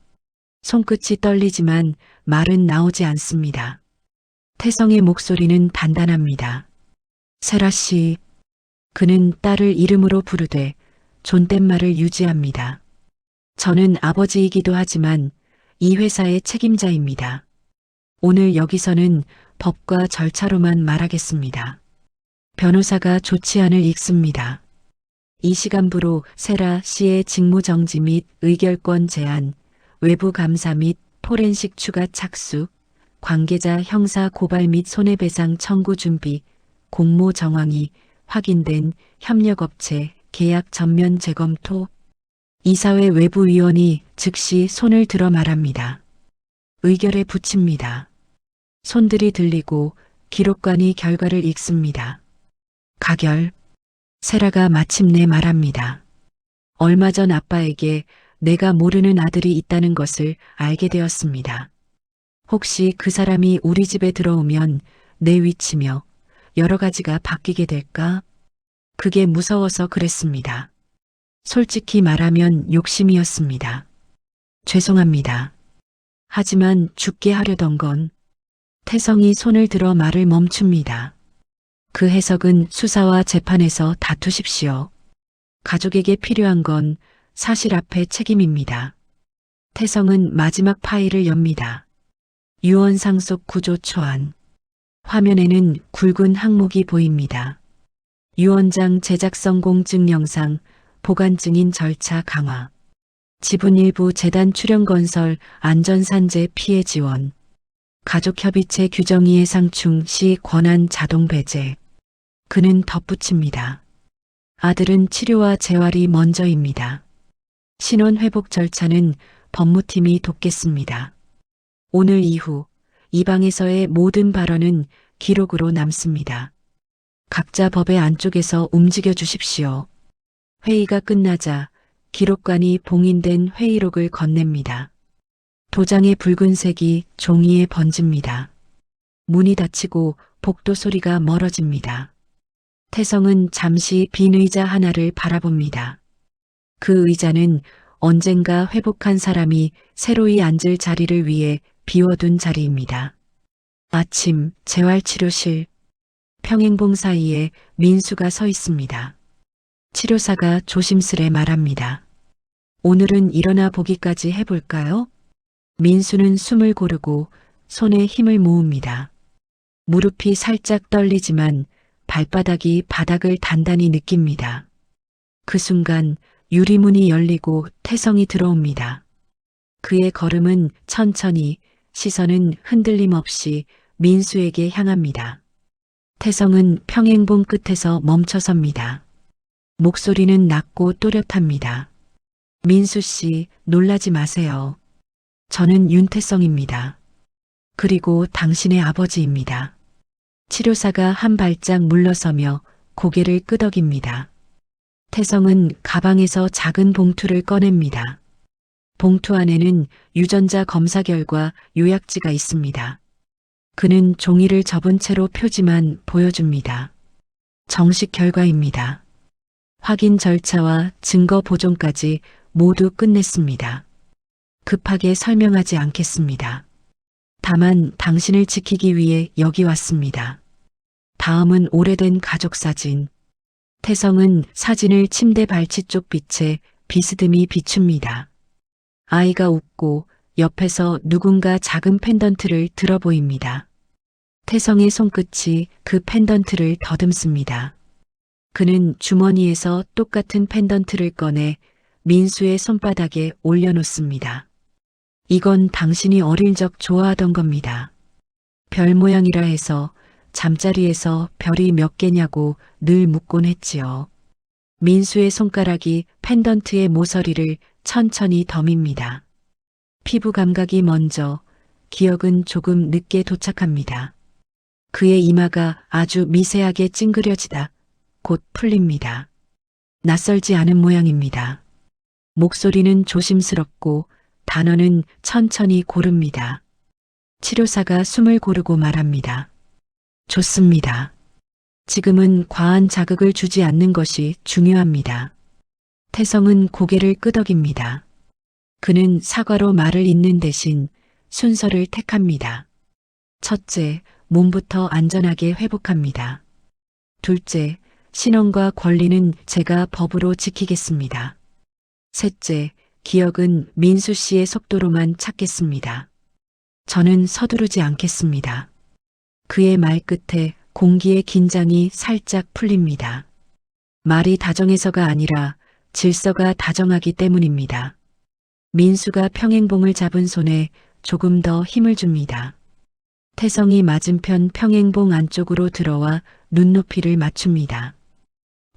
손끝이 떨리지만 말은 나오지 않습니다. 태성의 목소리는 단단합니다. 세라 씨, 그는 딸을 이름으로 부르되 존댓말을 유지합니다. 저는 아버지이기도 하지만 이 회사의 책임자입니다. 오늘 여기서는 법과 절차로만 말하겠습니다. 변호사가 좋지 않을 읽습니다. 이 시간부로 세라 씨의 직무정지 및 의결권 제한, 외부 감사 및 포렌식 추가 착수, 관계자 형사 고발 및 손해배상 청구 준비, 공모 정황이 확인된 협력업체 계약 전면 재검토. 이사회 외부위원이 즉시 손을 들어 말합니다. 의결에 붙입니다. 손들이 들리고 기록관이 결과를 읽습니다. 가결. 세라가 마침내 말합니다. 얼마 전 아빠에게 내가 모르는 아들이 있다는 것을 알게 되었습니다. 혹시 그 사람이 우리 집에 들어오면 내 위치며 여러 가지가 바뀌게 될까? 그게 무서워서 그랬습니다. 솔직히 말하면 욕심이었습니다. 죄송합니다. 하지만 죽게 하려던 건. 태성이 손을 들어 말을 멈춥니다. 그 해석은 수사와 재판에서 다투십시오. 가족에게 필요한 건 사실 앞에 책임입니다. 태성은 마지막 파일을 엽니다. 유언 상속 구조 초안. 화면에는 굵은 항목이 보입니다. 유언장 제작 성공 증 영상, 보관 증인 절차 강화. 지분 일부 재단 출연 건설 안전산재 피해 지원. 가족협의체 규정이해 상충 시 권한 자동 배제. 그는 덧붙입니다. 아들은 치료와 재활이 먼저입니다. 신원 회복 절차는 법무팀이 돕겠습니다. 오늘 이후 이 방에서의 모든 발언은 기록으로 남습니다. 각자 법의 안쪽에서 움직여 주십시오. 회의가 끝나자 기록관이 봉인된 회의록을 건넵니다. 도장의 붉은색이 종이에 번집니다. 문이 닫히고 복도 소리가 멀어집니다. 태성은 잠시 빈 의자 하나를 바라봅니다. 그 의자는 언젠가 회복한 사람이 새로이 앉을 자리를 위해 비워둔 자리입니다. 아침 재활치료실. 평행봉 사이에 민수가 서 있습니다. 치료사가 조심스레 말합니다. 오늘은 일어나 보기까지 해볼까요? 민수는 숨을 고르고 손에 힘을 모읍니다. 무릎이 살짝 떨리지만 발바닥이 바닥을 단단히 느낍니다. 그 순간 유리문이 열리고 태성이 들어옵니다. 그의 걸음은 천천히, 시선은 흔들림 없이 민수에게 향합니다. 태성은 평행봉 끝에서 멈춰섭니다. 목소리는 낮고 또렷합니다. 민수 씨, 놀라지 마세요. 저는 윤태성입니다. 그리고 당신의 아버지입니다. 치료사가 한 발짝 물러서며 고개를 끄덕입니다. 태성은 가방에서 작은 봉투를 꺼냅니다. 봉투 안에는 유전자 검사 결과 요약지가 있습니다. 그는 종이를 접은 채로 표지만 보여줍니다. 정식 결과입니다. 확인 절차와 증거 보존까지 모두 끝냈습니다. 급하게 설명하지 않겠습니다. 다만 당신을 지키기 위해 여기 왔습니다. 다음은 오래된 가족 사진. 태성은 사진을 침대 발치 쪽 빛에 비스듬히 비춥니다. 아이가 웃고 옆에서 누군가 작은 펜던트를 들어 보입니다. 태성의 손끝이 그 펜던트를 더듬습니다. 그는 주머니에서 똑같은 펜던트를 꺼내 민수의 손바닥에 올려놓습니다. 이건 당신이 어릴 적 좋아하던 겁니다. 별 모양이라 해서 잠자리에서 별이 몇 개냐고 늘 묻곤 했지요. 민수의 손가락이 펜던트의 모서리를 천천히 더밉니다. 피부 감각이 먼저, 기억은 조금 늦게 도착합니다. 그의 이마가 아주 미세하게 찡그려지다 곧 풀립니다. 낯설지 않은 모양입니다. 목소리는 조심스럽고 단어는 천천히 고릅니다. 치료사가 숨을 고르고 말합니다. 좋습니다. 지금은 과한 자극을 주지 않는 것이 중요합니다. 태성은 고개를 끄덕입니다. 그는 사과로 말을 잇는 대신 순서를 택합니다. 첫째, 몸부터 안전하게 회복합니다. 둘째, 신원과 권리는 제가 법으로 지키겠습니다. 셋째, 기억은 민수 씨의 속도로만 찾겠습니다. 저는 서두르지 않겠습니다. 그의 말 끝에 공기의 긴장이 살짝 풀립니다. 말이 다정해서가 아니라 질서가 다정하기 때문입니다. 민수가 평행봉을 잡은 손에 조금 더 힘을 줍니다. 태성이 맞은편 평행봉 안쪽으로 들어와 눈높이를 맞춥니다.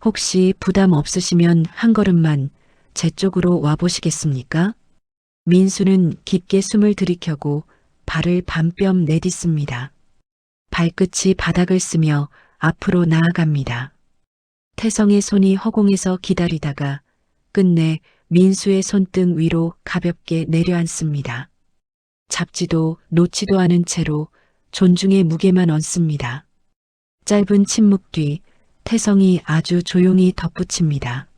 혹시 부담 없으시면 한 걸음만 제 쪽으로 와보시겠습니까? 민수는 깊게 숨을 들이켜고 발을 반뼘 내딛습니다. 발끝이 바닥을 쓰며 앞으로 나아갑니다. 태성의 손이 허공에서 기다리다가 끝내 민수의 손등 위로 가볍게 내려앉습니다. 잡지도 놓지도 않은 채로 존중의 무게만 얹습니다. 짧은 침묵 뒤 태성이 아주 조용히 덧붙입니다.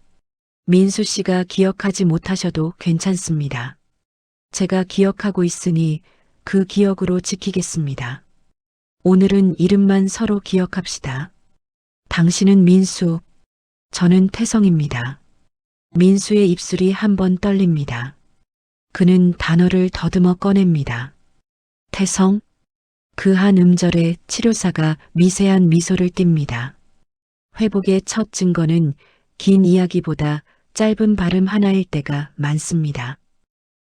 민수 씨가 기억하지 못하셔도 괜찮습니다. 제가 기억하고 있으니 그 기억으로 지키겠습니다. 오늘은 이름만 서로 기억합시다. 당신은 민수, 저는 태성입니다. 민수의 입술이 한번 떨립니다. 그는 단어를 더듬어 꺼냅니다. 태성? 그 한 음절에 치료사가 미세한 미소를 띱니다. 회복의 첫 증거는 긴 이야기보다 짧은 발음 하나일 때가 많습니다.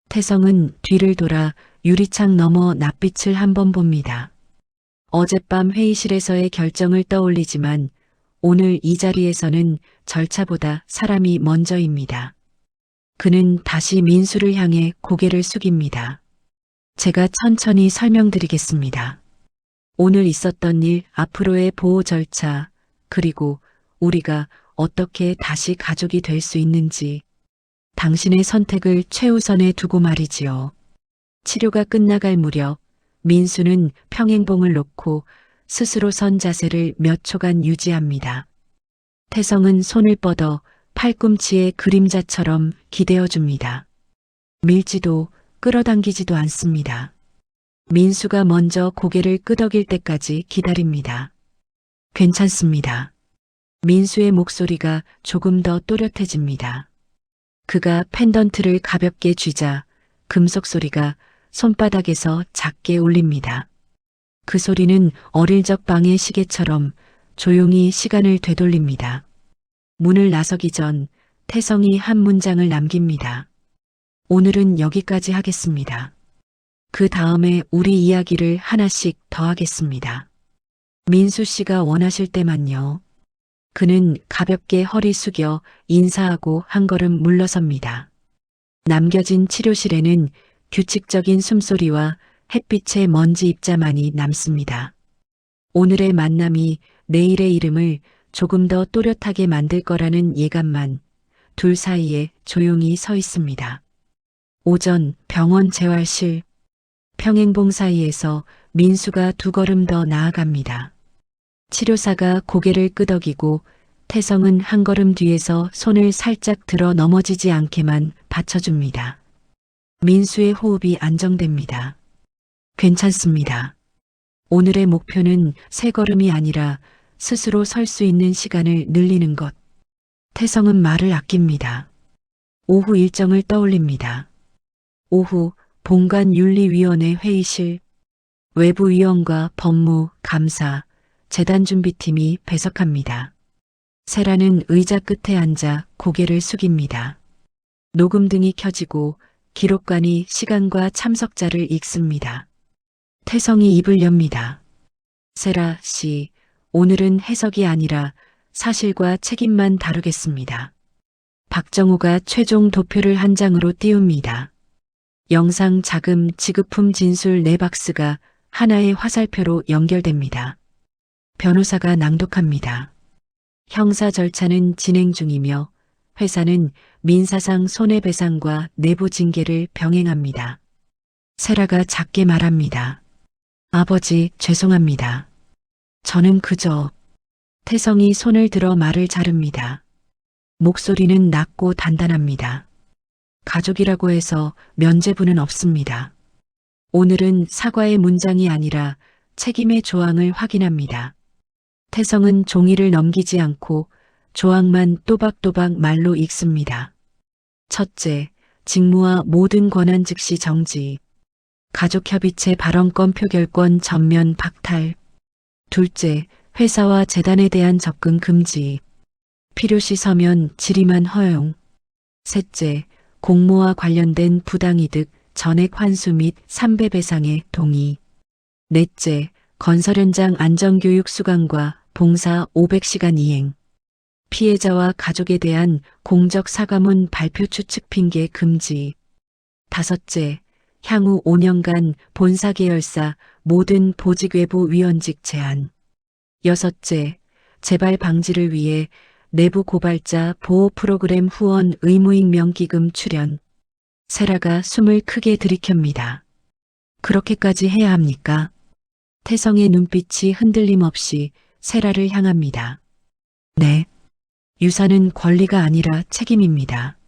태성은 뒤를 돌아 유리창 너머 낯빛을 한번 봅니다. 어젯밤 회의실에서의 결정을 떠올리지만 오늘 이 자리에서는 절차보다 사람이 먼저입니다. 그는 다시 민수를 향해 고개를 숙입니다. 제가 천천히 설명드리겠습니다. 오늘 있었던 일, 앞으로의 보호 절차, 그리고 우리가 어떻게 다시 가족이 될 수 있는지 당신의 선택을 최우선에 두고 말이지요. 치료가 끝나갈 무렵 민수는 평행봉을 놓고 스스로 선 자세를 몇 초간 유지합니다. 태성은 손을 뻗어 팔꿈치의 그림자처럼 기대어 줍니다. 밀지도 끌어당기지도 않습니다. 민수가 먼저 고개를 끄덕일 때까지 기다립니다. 괜찮습니다. 민수의 목소리가 조금 더 또렷해집니다. 그가 펜던트를 가볍게 쥐자 금속 소리가 손바닥에서 작게 울립니다. 그 소리는 어릴 적 방의 시계처럼 조용히 시간을 되돌립니다. 문을 나서기 전 태성이 한 문장을 남깁니다. 오늘은 여기까지 하겠습니다. 그 다음에 우리 이야기를 하나씩 더 하겠습니다. 민수 씨가 원하실 때만요. 그는 가볍게 허리 숙여 인사하고 한 걸음 물러섭니다. 남겨진 치료실에는 규칙적인 숨소리와 햇빛의 먼지 입자만이 남습니다. 오늘의 만남이 내일의 이름을 조금 더 또렷하게 만들 거라는 예감만 둘 사이에 조용히 서 있습니다. 오전 병원 재활실, 평행봉 사이에서 민수가 두 걸음 더 나아갑니다. 치료사가 고개를 끄덕이고 태성은 한 걸음 뒤에서 손을 살짝 들어 넘어지지 않게만 받쳐줍니다. 민수의 호흡이 안정됩니다. 괜찮습니다. 오늘의 목표는 세 걸음이 아니라 스스로 설 수 있는 시간을 늘리는 것. 태성은 말을 아낍니다. 오후 일정을 떠올립니다. 오후 본관윤리위원회 회의실. 외부위원과 법무, 감사, 재단 준비팀이 배석합니다. 세라는 의자 끝에 앉아 고개를 숙입니다. 녹음등이 켜지고 기록관이 시간과 참석자를 읽습니다. 태성이 입을 엽니다. 세라 씨, 오늘은 해석이 아니라 사실과 책임만 다루겠습니다. 박정우가 최종 도표를 한 장으로 띄웁니다. 영상 자금 지급품 진술 4박스가 하나의 화살표로 연결됩니다. 변호사가 낭독합니다. 형사 절차는 진행 중이며 회사는 민사상 손해배상과 내부 징계를 병행합니다. 세라가 작게 말합니다. 아버지, 죄송합니다. 저는 그저. 태성이 손을 들어 말을 자릅니다. 목소리는 낮고 단단합니다. 가족이라고 해서 면죄부는 없습니다. 오늘은 사과의 문장이 아니라 책임의 조항을 확인합니다. 태성은 종이를 넘기지 않고 조항만 또박또박 말로 읽습니다. 첫째, 직무와 모든 권한 즉시 정지. 가족협의체 발언권 표결권 전면 박탈. 둘째, 회사와 재단에 대한 접근 금지. 필요시 서면 질의만 허용. 셋째, 공모와 관련된 부당이득, 전액 환수 및 3배 배상의 동의. 넷째, 건설 현장 안전교육 수강과 봉사 500시간 이행. 피해자와 가족에 대한 공적 사과문 발표 추측 핑계 금지. 다섯째, 향후 5년간 본사 계열사 모든 보직 외부 위원직 제한. 여섯째, 재발 방지를 위해 내부 고발자 보호 프로그램 후원 의무익명 기금 출연. 세라가 숨을 크게 들이켭니다. 그렇게까지 해야 합니까? 태성의 눈빛이 흔들림 없이 세라를 향합니다. 네. 유산은 권리가 아니라 책임입니다.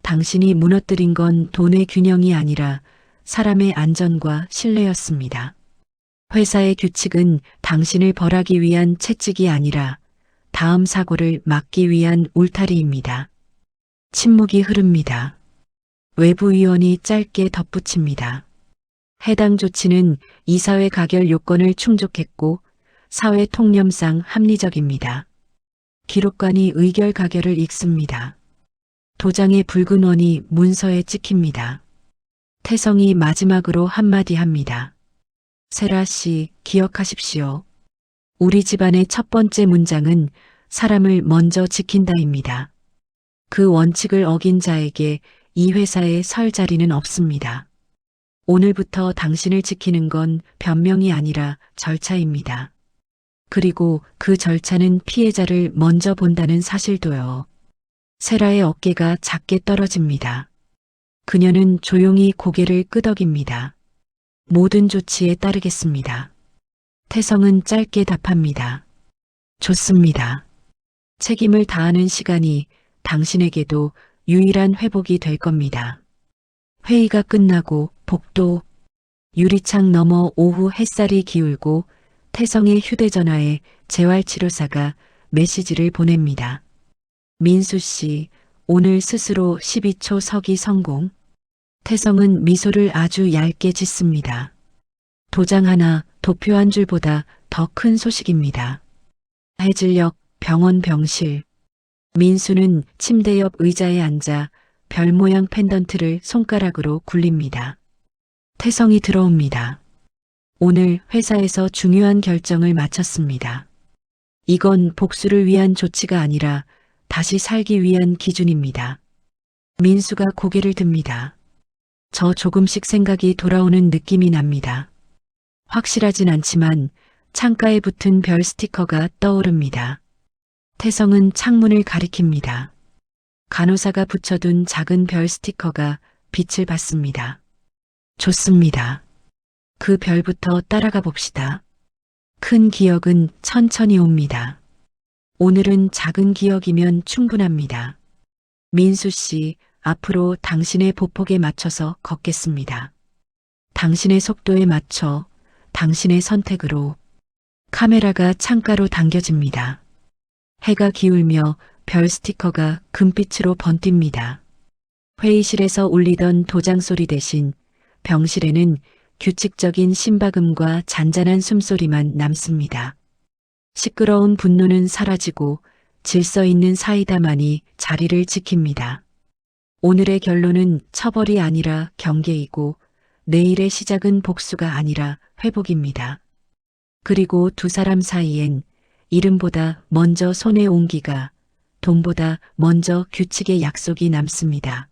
당신이 무너뜨린 건 돈의 균형이 아니라 사람의 안전과 신뢰였습니다. 회사의 규칙은 당신을 벌하기 위한 채찍이 아니라 다음 사고를 막기 위한 울타리입니다. 침묵이 흐릅니다. 외부위원이 짧게 덧붙입니다. 해당 조치는 이사회 가결 요건을 충족했고 사회 통념상 합리적입니다. 기록관이 의결 가결을 읽습니다. 도장의 붉은 원이 문서에 찍힙니다. 태성이 마지막으로 한마디 합니다. 세라 씨, 기억하십시오. 우리 집안의 첫 번째 문장은 사람을 먼저 지킨다입니다. 그 원칙을 어긴 자에게 이 회사에 설 자리는 없습니다. 오늘부터 당신을 지키는 건 변명이 아니라 절차입니다. 그리고 그 절차는 피해자를 먼저 본다는 사실도요. 세라의 어깨가 작게 떨어집니다. 그녀는 조용히 고개를 끄덕입니다. 모든 조치에 따르겠습니다. 태성은 짧게 답합니다. 좋습니다. 책임을 다하는 시간이 당신에게도 유일한 회복이 될 겁니다. 회의가 끝나고 복도 유리창 너머 오후 햇살이 기울고 태성의 휴대전화에 재활치료사가 메시지를 보냅니다. 민수 씨, 오늘 스스로 12초 서기 성공. 태성은 미소를 아주 얇게 짓습니다. 도장 하나, 도표 한 줄보다 더 큰 소식입니다. 해질녘 병원 병실. 민수는 침대 옆 의자에 앉아 별 모양 펜던트를 손가락으로 굴립니다. 태성이 들어옵니다. 오늘 회사에서 중요한 결정을 마쳤습니다. 이건 복수를 위한 조치가 아니라 다시 살기 위한 기준입니다. 민수가 고개를 듭니다. 저 조금씩 생각이 돌아오는 느낌이 납니다. 확실하진 않지만 창가에 붙은 별 스티커가 떠오릅니다. 태성은 창문을 가리킵니다. 간호사가 붙여둔 작은 별 스티커가 빛을 받습니다. 좋습니다. 그 별부터 따라가 봅시다. 큰 기억은 천천히 옵니다. 오늘은 작은 기억이면 충분합니다. 민수 씨, 앞으로 당신의 보폭에 맞춰서 걷겠습니다. 당신의 속도에 맞춰, 당신의 선택으로. 카메라가 창가로 당겨집니다. 해가 기울며 별 스티커가 금빛으로 번띱니다. 회의실에서 울리던 도장 소리 대신 병실에는 규칙적인 심박음과 잔잔한 숨소리만 남습니다. 시끄러운 분노는 사라지고 질서 있는 사이다만이 자리를 지킵니다. 오늘의 결론은 처벌이 아니라 경계이고 내일의 시작은 복수가 아니라 회복입니다. 그리고 두 사람 사이엔 이름보다 먼저 손의 온기가, 돈보다 먼저 규칙의 약속이 남습니다.